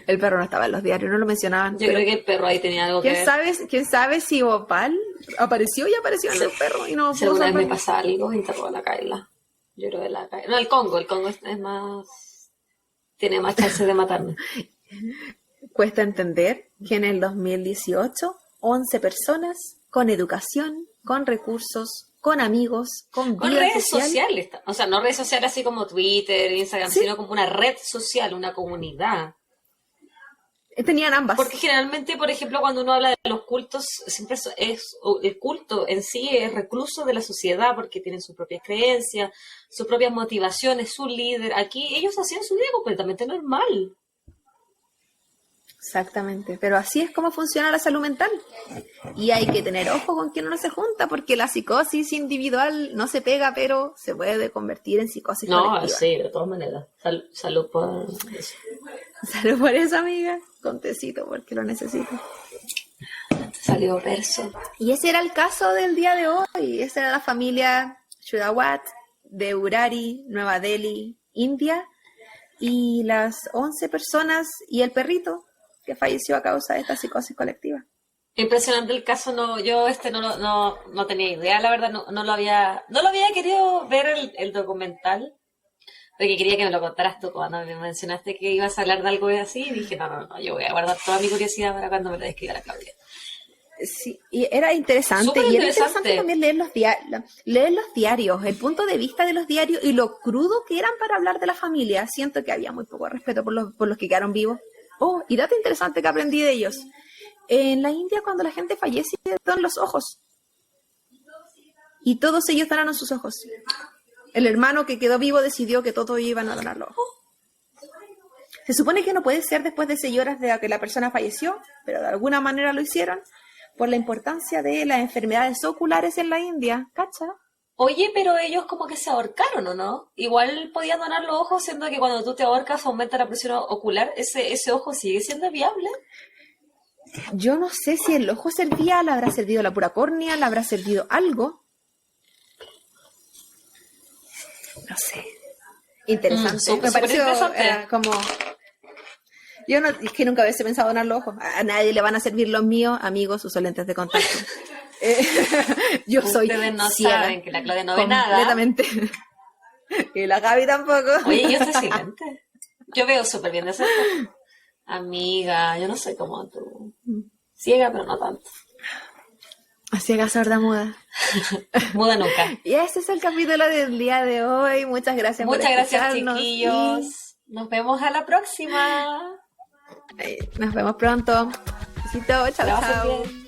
El perro no estaba en los diarios, no lo mencionaban. Yo creo que el perro ahí tenía algo que ver. ¿Quién sabe si Bhopal apareció en el perro y no si alguna vez me pasa algo, interrogo a la Kaila. Yo creo que la Kaila. No, el Congo es más... tiene más chances de matarme. Cuesta entender que en el 2018, 11 personas con educación, con recursos, con amigos, con redes sociales. O sea, no redes sociales así como Twitter, Instagram, ¿sí? Sino como una red social, una comunidad. Tenían ambas. Porque generalmente, por ejemplo, cuando uno habla de los cultos, siempre el culto en sí es recluso de la sociedad porque tienen sus propias creencias, sus propias motivaciones, su líder. Aquí ellos hacían su vida completamente normal. Exactamente, pero así es como funciona la salud mental. Y hay que tener ojo con quien uno se junta, porque la psicosis individual no se pega, pero se puede convertir en psicosis colectiva. No, sí, de todas maneras. Salud por eso. Salud por eso, amiga. Con tecito, porque lo necesito. Salió verso. Y ese era el caso del día de hoy. Esa era la familia Shuddawat de Urari, Nueva Delhi, India. Y las 11 personas y el perrito que falleció a causa de esta psicosis colectiva. Impresionante el caso, yo no tenía idea, la verdad, no lo había querido ver el documental, porque quería que me lo contaras tú cuando me mencionaste que ibas a hablar de algo así, y dije, no, yo voy a guardar toda mi curiosidad para cuando me lo describa la Claudia. Sí, y era interesante. Súper y era interesante. interesante también leer los diarios, el punto de vista de los diarios y lo crudo que eran para hablar de la familia. Siento que había muy poco respeto por los que quedaron vivos. Oh, y dato interesante que aprendí de ellos. En la India, cuando la gente fallece, dan los ojos. Y todos ellos donaron sus ojos. El hermano que quedó vivo decidió que todos iban a donar los ojos. Se supone que no puede ser después de 6 horas de que la persona falleció, pero de alguna manera lo hicieron por la importancia de las enfermedades oculares en la India. ¿Cacha? Oye, pero ellos como que se ahorcaron, ¿o no? Igual podían donar los ojos, siendo que cuando tú te ahorcas aumenta la presión ocular. ¿Ese ojo sigue siendo viable? Yo no sé si el ojo servía, le habrá servido la pura córnea, le habrá servido algo. No sé. Interesante. Me pareció interesante. como... Yo no, es que nunca hubiese pensado donar los ojos. A nadie le van a servir los míos, amigos, sus lentes de contacto. Yo soy Ustedes no ciega, saben que la Claudia no ve nada. Completamente. Y la Gaby tampoco. Oye, yo estoy silente. Yo veo súper bien de cerca. Amiga, yo no soy como tú. Ciega, pero no tanto. Ciega, sorda, muda. Muda nunca. Y este es el capítulo del día de hoy. Muchas gracias por escucharnos. Chiquillos. Nos vemos a la próxima. Nos vemos pronto. Besito, chao, chao.